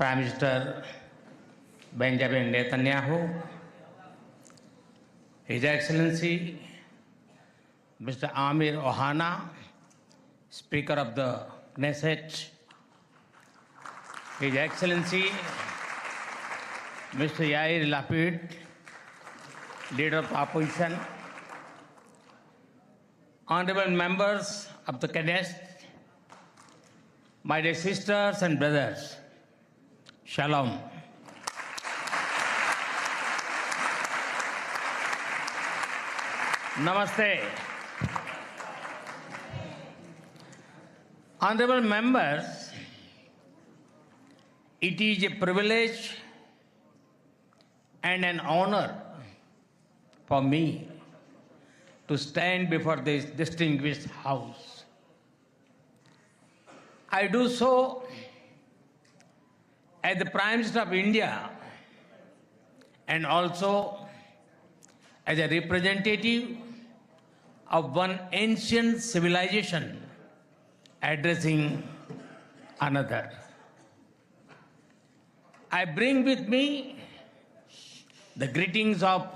Prime Minister Benjamin Netanyahu, His Excellency Mr. Amir Ohana, Speaker of the Knesset, His Excellency Mr. Yair Lapid, Leader of Opposition, Honorable members of the Knesset, my dear sisters and brothers, Shalom. Namaste. Honorable members, it is a privilege and an honor for me to stand before this distinguished house. I do so as the Prime Minister of India and also as a representative of one ancient civilization addressing another. I bring with me the greetings of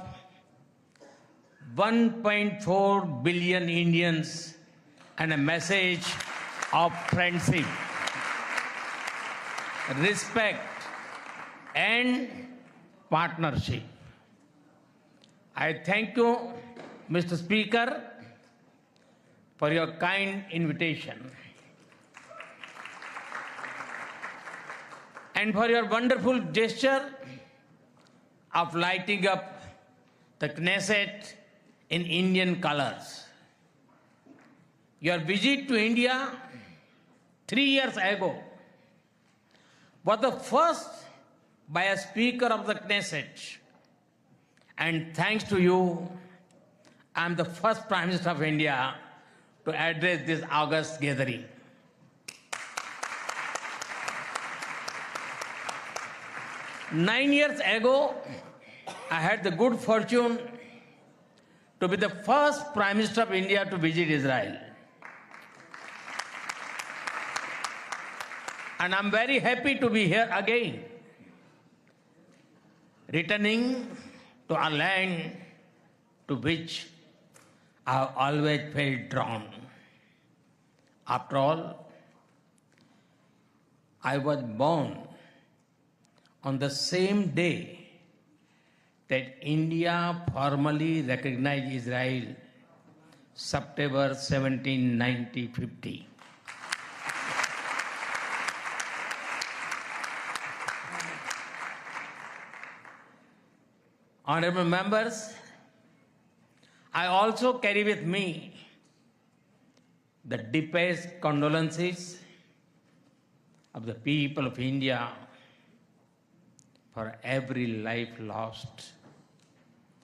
1.4 billion Indians and a message of friendship, respect, and partnership. I thank you, Mr. Speaker, for your kind invitation and for your wonderful gesture of lighting up the Knesset in Indian colors. Your visit to India 3 years ago was the first by a Speaker of the Knesset. And thanks to you, I am the first Prime Minister of India to address this august gathering. Nine years ago, I had the good fortune to be the first Prime Minister of India to visit Israel. And I'm very happy to be here again, returning to a land to which I have always felt drawn. After all, I was born on the same day that India formally recognized Israel, September 17, 1950. Honorable members, I also carry with me the deepest condolences of the people of India for every life lost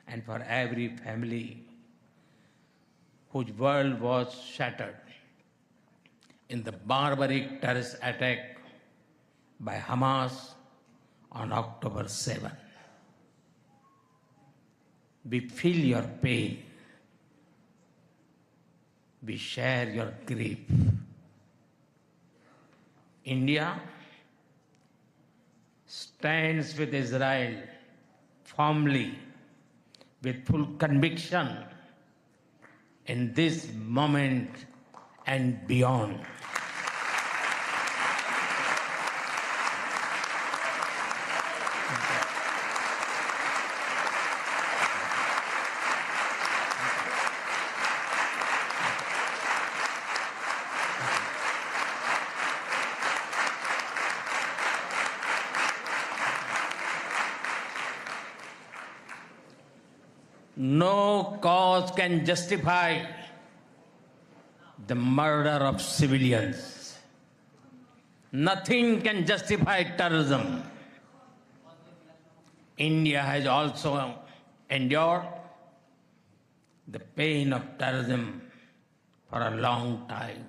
and for every family whose world was shattered in the barbaric terrorist attack by Hamas on October 7. We feel your pain. We share your grief. India stands with Israel firmly, with full conviction in this moment and beyond. No cause can justify the murder of civilians. Nothing can justify terrorism. India has also endured the pain of terrorism for a long time.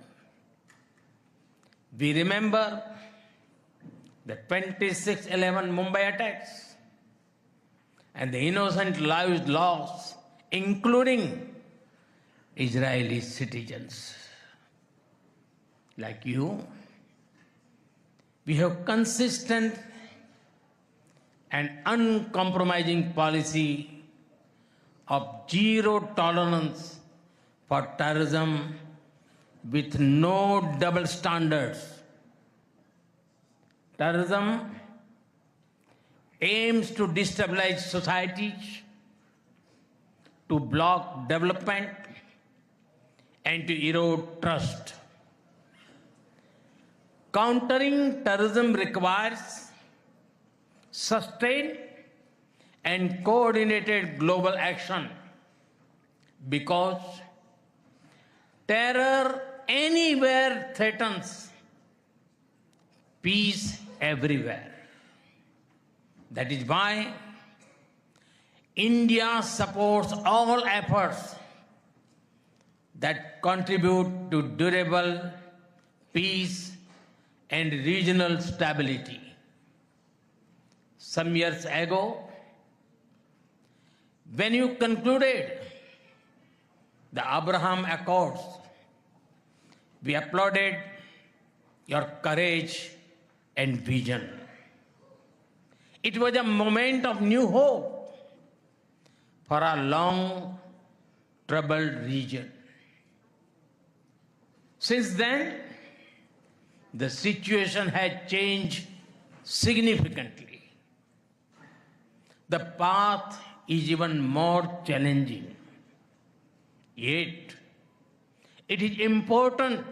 We remember the 26/11 Mumbai attacks and the innocent lives lost, including Israeli citizens. Like you, we have consistently an uncompromising policy of zero tolerance for terrorism with no double standards. Terrorism aims to destabilize societies, to block development, and to erode trust. Countering terrorism requires sustained and coordinated global action because terror anywhere threatens peace everywhere. That is why India supports all efforts that contribute to durable peace and regional stability. Some years ago, when you concluded the Abraham Accords, we applauded your courage and vision. It was a moment of new hope for our long troubled region. Since then, the situation has changed significantly. The path is even more challenging. Yet, it is important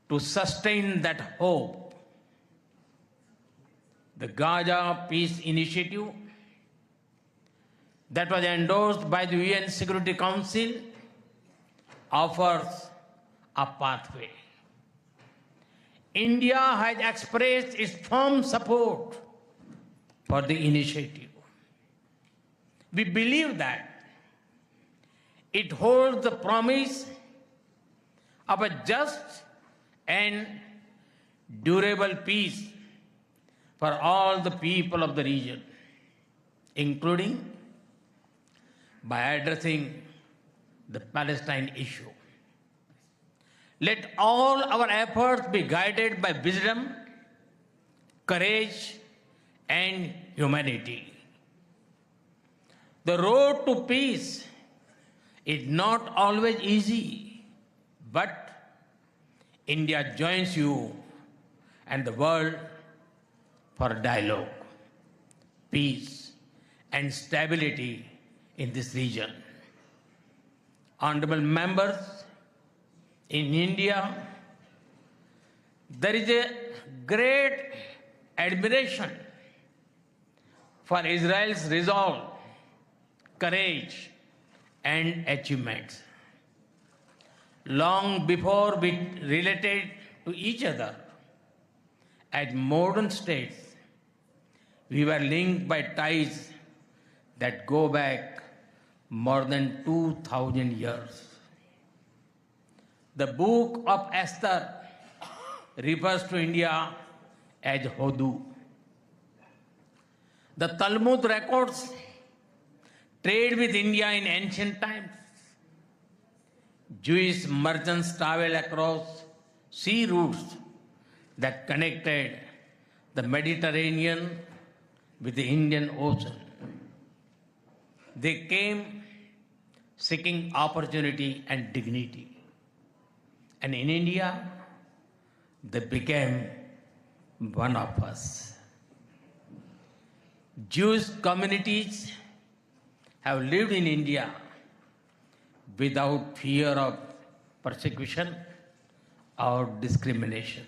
to sustain that hope. The Gaza Peace Initiative that was endorsed by the UN Security Council offers a pathway. India has expressed its firm support for the initiative. We believe that it holds the promise of a just and durable peace for all the people of the region, including by addressing the Palestine issue. Let all our efforts be guided by wisdom, courage, and humanity. The road to peace is not always easy, but India joins you and the world for dialogue, peace, and stability in this region. Honorable members, in India, there is a great admiration for Israel's resolve, courage, and achievements. Long before we related to each other as modern states, we were linked by ties that go back more than 2,000 years. The book of Esther refers to India as Hodu. The Talmud records trade with India in ancient times. Jewish merchants traveled across sea routes that connected the Mediterranean with the Indian Ocean. They came seeking opportunity and dignity. And in India, they became one of us. Jewish communities have lived in India without fear of persecution or discrimination.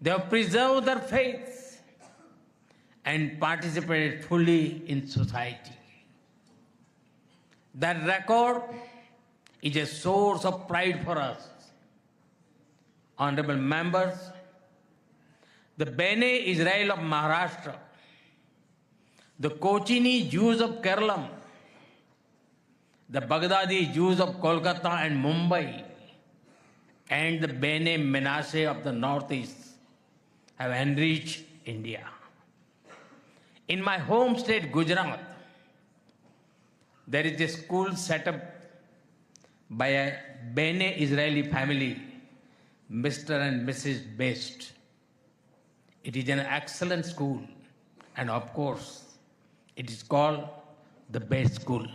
They have preserved their faith and participated fully in society. That record is a source of pride for us. Honorable members, the Bene Israel of Maharashtra, the Kochini Jews of Kerala, the Baghdadi Jews of Kolkata and Mumbai, and the Bene Menashe of the Northeast have enriched India. In my home state, Gujarat, there is a school set up by a Bene Israeli family, Mr. and Mrs. Best. It is an excellent school, and of course, it is called the best school.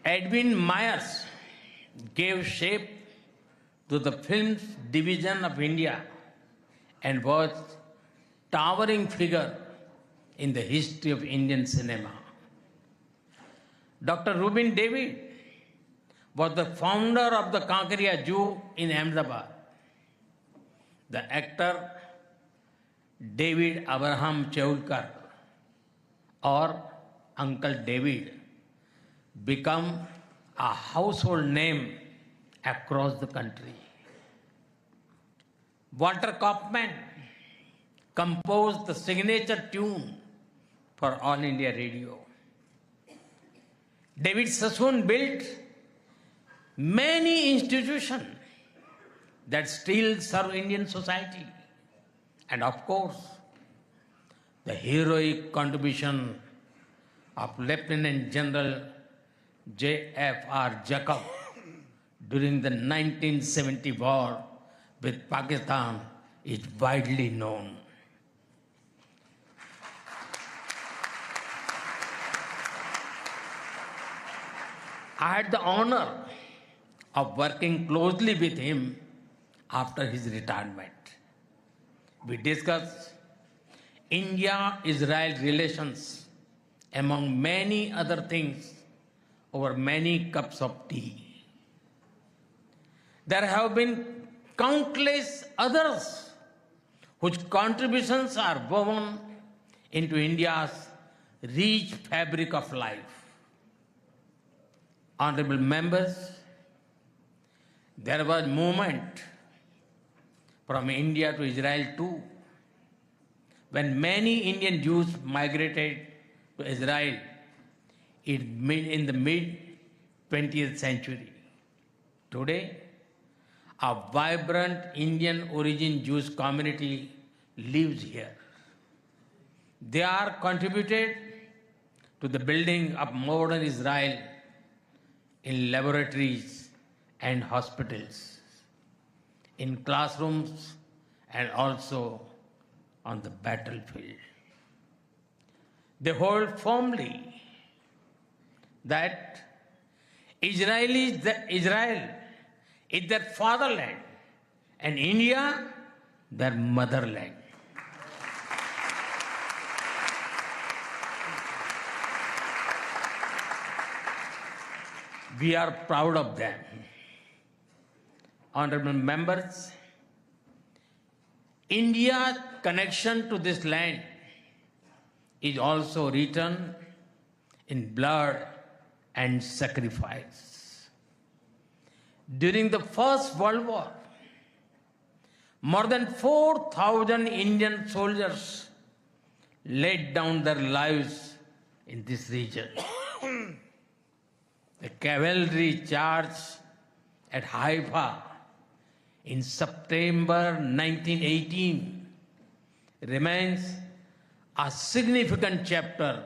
Edwin Myers gave shape to the films division of India and was towering figure in the history of Indian cinema. Dr. Rubin David was the founder of the Kankaria Zoo in Ahmedabad. The actor David Abraham Chaulkar, or Uncle David, become a household name across the country. Walter Kaufman composed the signature tune for All India Radio. David Sassoon built many institutions that still serve Indian society. And of course, the heroic contribution of Lieutenant General J.F.R. Jacob during the 1970 war with Pakistan is widely known. I had the honor of working closely with him after his retirement. We discussed India-Israel relations, among many other things, over many cups of tea. There have been countless others whose contributions are woven into India's rich fabric of life. Honorable members, there was movement from India to Israel too, when many Indian Jews migrated to Israel in the mid-20th century. Today, a vibrant Indian origin Jewish community lives here. They are contributed to the building of modern Israel in laboratories and hospitals, in classrooms, and also on the battlefield. They hold firmly that Israel is their fatherland and India their motherland. We are proud of them. Honorable members, India's connection to this land is also written in blood and sacrifice. During the First World War, more than 4,000 Indian soldiers laid down their lives in this region. The cavalry charge at Haifa in September 1918 remains a significant chapter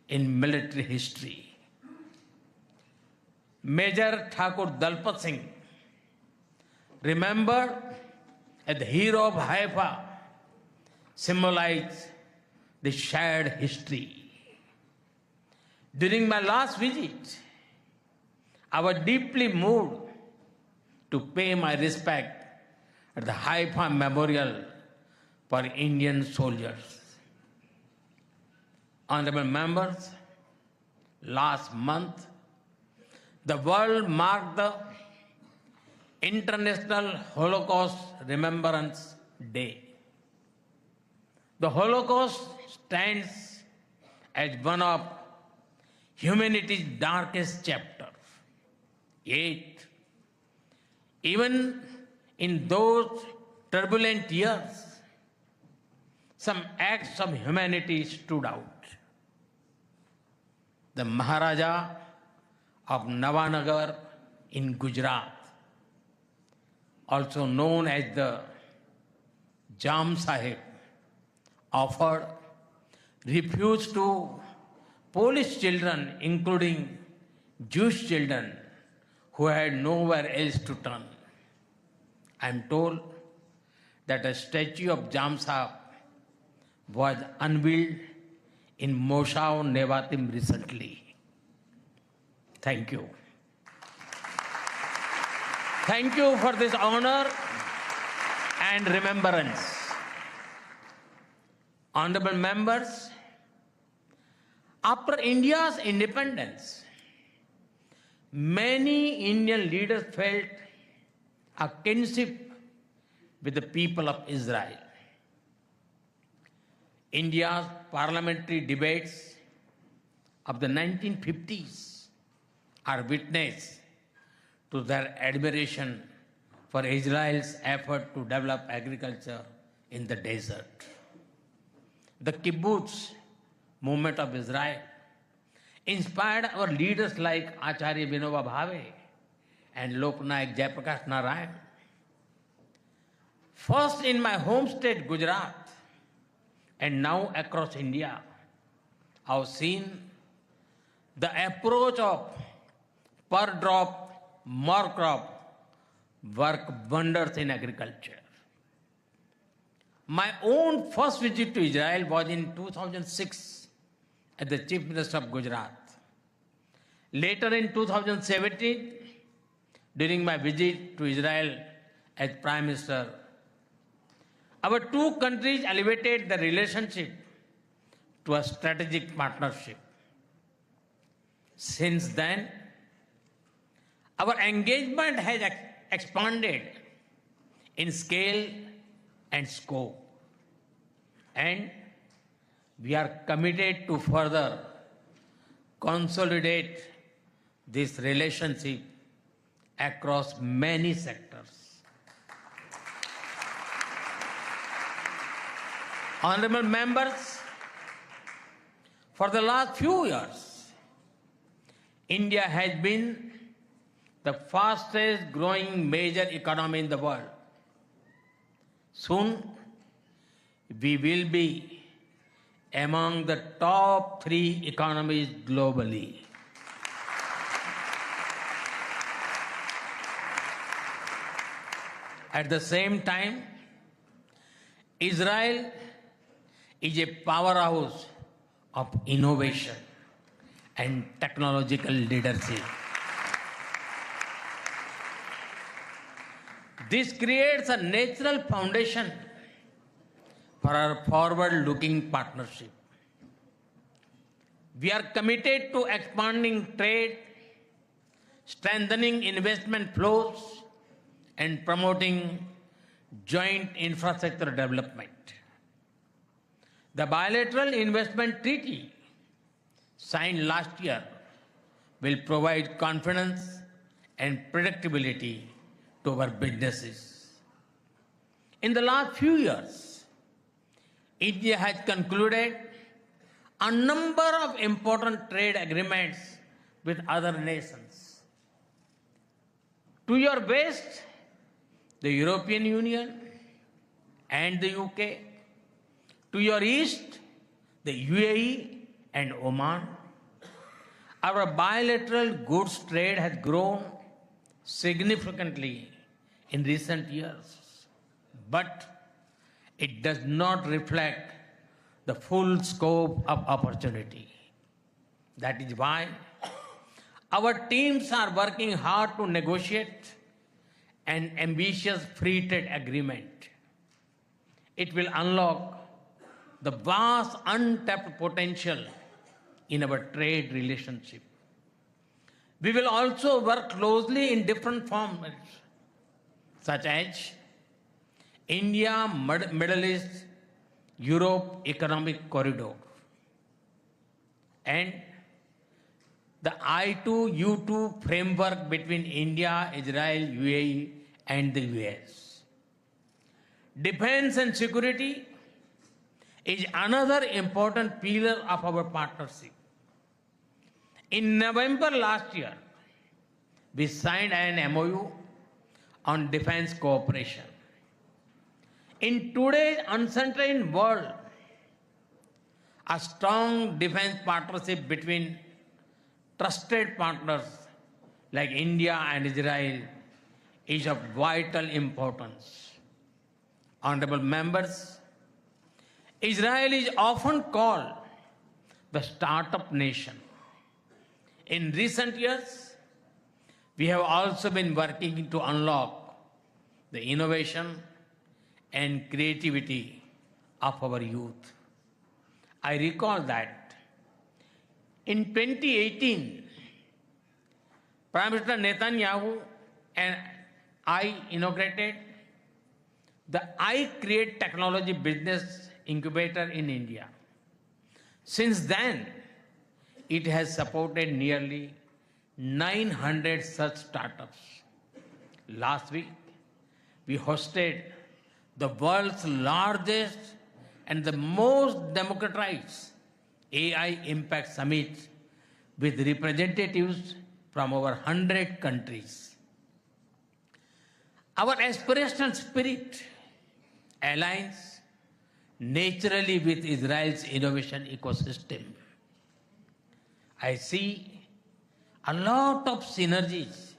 in military history. Major Thakur Dalpat Singh, remembered as the hero of Haifa, symbolized the shared history. During my last visit, I was deeply moved to pay my respect at the Haifa Memorial for Indian soldiers. Honorable members, last month, the world marked the International Holocaust Remembrance Day. The Holocaust stands as one of humanity's darkest chapters. Yet, even in those turbulent years, some acts of humanity stood out. The Maharaja of Navanagar in Gujarat, also known as the Jam Sahib, offered refuge to Polish children, including Jewish children, who had nowhere else to turn. I am told that a statue of Jamsa was unveiled in Moshav Nevatim recently. Thank you. Thank you for this honor and remembrance. Honorable members, after India's independence, many Indian leaders felt a kinship with the people of Israel. India's parliamentary debates of the 1950s are witness to their admiration for Israel's effort to develop agriculture in the desert. The kibbutz movement of Israel inspired our leaders like Acharya Vinoba Bhave and Loknayak Jayaprakash Narayan. First in my home state, Gujarat, and now across India, I have seen the approach of per drop, more crop work wonders in agriculture. My own first visit to Israel was in 2006 as the Chief Minister of Gujarat. Later in 2017, during my visit to Israel as Prime Minister, our two countries elevated the relationship to a strategic partnership. Since then, our engagement has expanded in scale and scope, and we are committed to further consolidate this relationship across many sectors. Honorable members, for the last few years, India has been the fastest growing major economy in the world. Soon, we will be among the top 3 economies globally. At the same time, Israel is a powerhouse of innovation and technological leadership. This creates a natural foundation for our forward-looking partnership. We are committed to expanding trade, strengthening investment flows, and promoting joint infrastructure development. The bilateral investment treaty signed last year will provide confidence and predictability to our businesses. In the last few years, India has concluded a number of important trade agreements with other nations. To your west, the European Union and the UK. To your east, the UAE and Oman. Our bilateral goods trade has grown significantly in recent years, but it does not reflect the full scope of opportunity. That is why our teams are working hard to negotiate an ambitious free trade agreement. It will unlock the vast untapped potential in our trade relationship. We will also work closely in different formats, such as India, Middle East, Europe Economic Corridor, and the I2U2 framework between India, Israel, UAE, and the US. Defense and security is another important pillar of our partnership. In November last year, we signed an MOU on defense cooperation. In today's uncertain world, a strong defense partnership between trusted partners like India and Israel is of vital importance. Honorable members, Israel is often called the startup nation. In recent years, we have also been working to unlock the innovation and creativity of our youth. I recall that in 2018, Prime Minister Netanyahu and I inaugurated the I Create Technology Business Incubator in India. Since then, it has supported nearly 900 such startups. Last week, we hosted the world's largest and the most democratized AI Impact Summit with representatives from over 100 countries. Our aspirational spirit aligns naturally with Israel's innovation ecosystem. I see a lot of synergies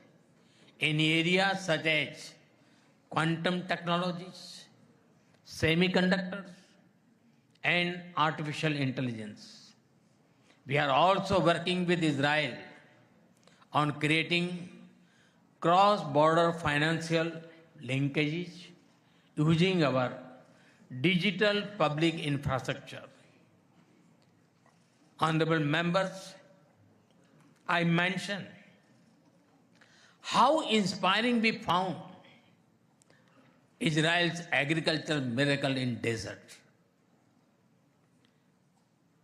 in areas such as quantum technologies, semiconductors, and artificial intelligence. We are also working with Israel on creating cross-border financial linkages using our digital public infrastructure. Honorable members, I mentioned how inspiring we found Israel's agricultural miracle in desert.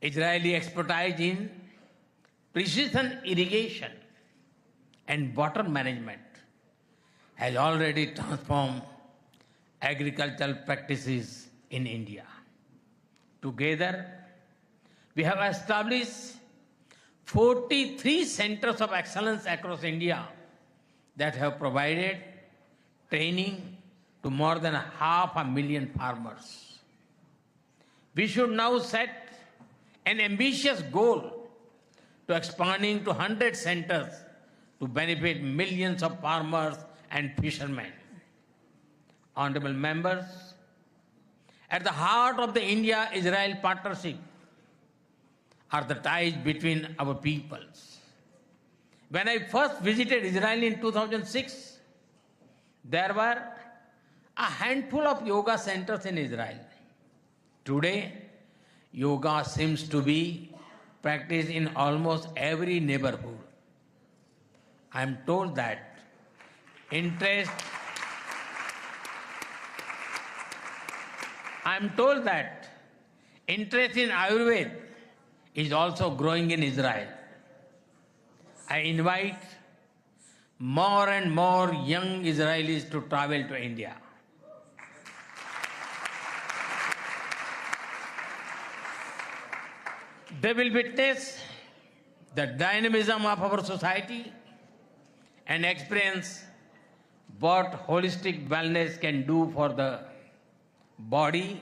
Israeli expertise in precision irrigation and water management has already transformed agricultural practices in India. Together, we have established 43 centers of excellence across India that have provided training to more than 500,000 farmers. We should now set an ambitious goal to expanding to 100 centers to benefit millions of farmers and fishermen. Honorable members, at the heart of the India-Israel partnership are the ties between our peoples. When I first visited Israel in 2006, there were a handful of yoga centers in Israel. Today, yoga seems to be practiced in almost every neighborhood. I am told that interest in Ayurveda is also growing in Israel. I invite more and more young Israelis to travel to India. They will witness the dynamism of our society and experience what holistic wellness can do for the body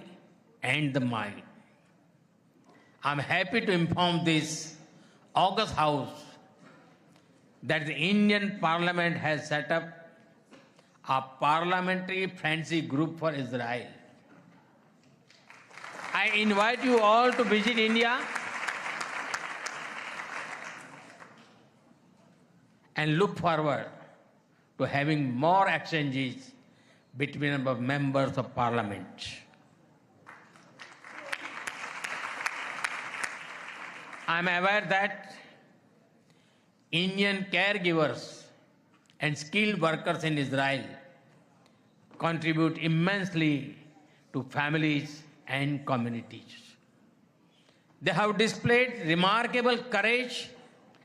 and the mind. I'm happy to inform this August House that the Indian Parliament has set up a parliamentary friendship group for Israel. I invite you all to visit India and look forward to having more exchanges between our members of parliament. I am aware that Indian caregivers and skilled workers in Israel contribute immensely to families and communities. They have displayed remarkable courage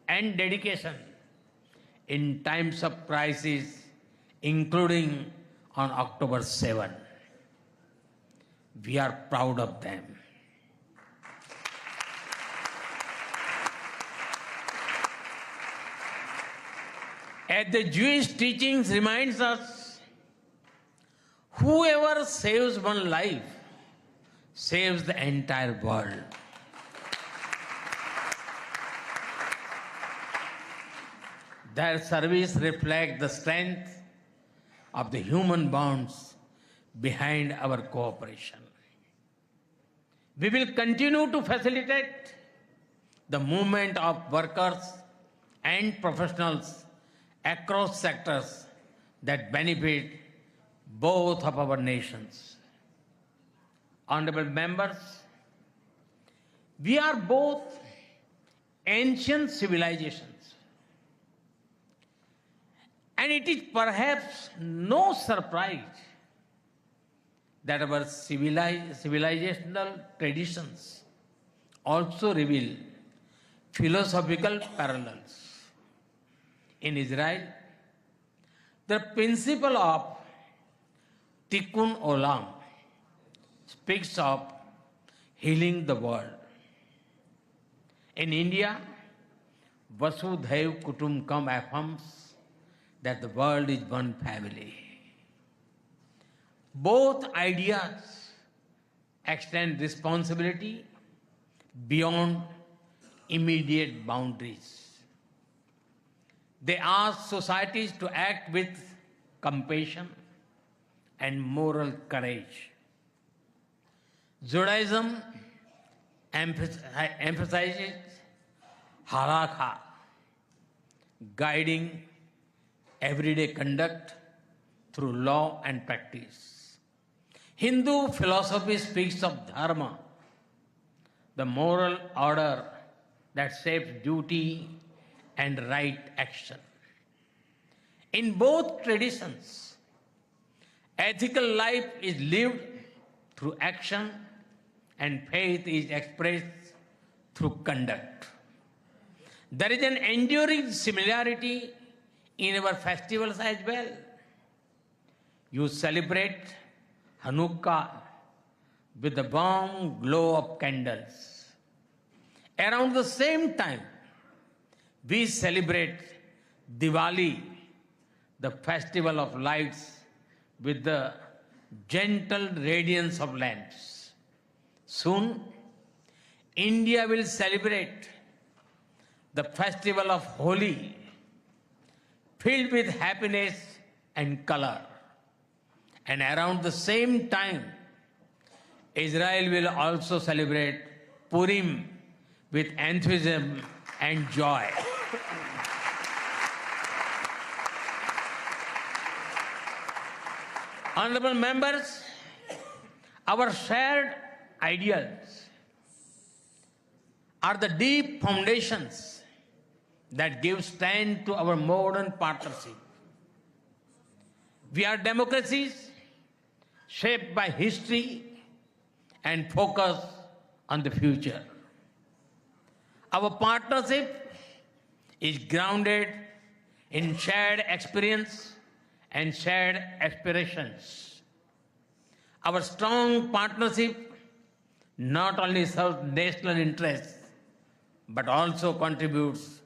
and dedication in times of crisis, including on October 7. We are proud of them. As the Jewish teachings reminds us, whoever saves one life saves the entire world. Their service reflects the strength of the human bonds behind our cooperation. We will continue to facilitate the movement of workers and professionals across sectors that benefit both of our nations. Honorable members, we are both ancient civilizations, and it is perhaps no surprise that our civilizational traditions also reveal philosophical parallels. In Israel, the principle of tikkun olam speaks of healing the world. In India, Vasudhaiv Kutumbakam affirms that the world is one family. Both ideas extend responsibility beyond immediate boundaries. They ask societies to act with compassion and moral courage. Judaism emphasizes halakha, guiding everyday conduct through law and practice. Hindu philosophy speaks of dharma, the moral order that shapes duty and right action. In both traditions, ethical life is lived through action and faith is expressed through conduct. There is an enduring similarity in our festivals as well. You celebrate Hanukkah with the warm glow of candles. Around the same time, we celebrate Diwali, the festival of lights, with the gentle radiance of lamps. Soon, India will celebrate the festival of Holi, filled with happiness and color. And around the same time, Israel will also celebrate Purim with enthusiasm and joy. Honorable members, our shared ideals are the deep foundations that give strength to our modern partnership. We are democracies shaped by history and focused on the future. Our partnership is grounded in shared experience and shared aspirations. Our strong partnership not only serves national interests, but also contributes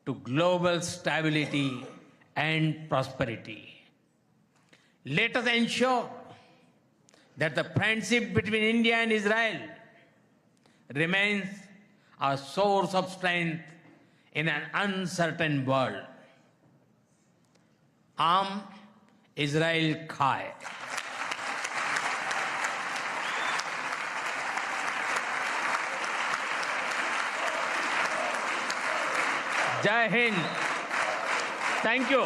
to global stability and prosperity. Let us ensure that the friendship between India and Israel remains a source of strength in an uncertain world. Am Israel Khai. Jai Hind. Thank you.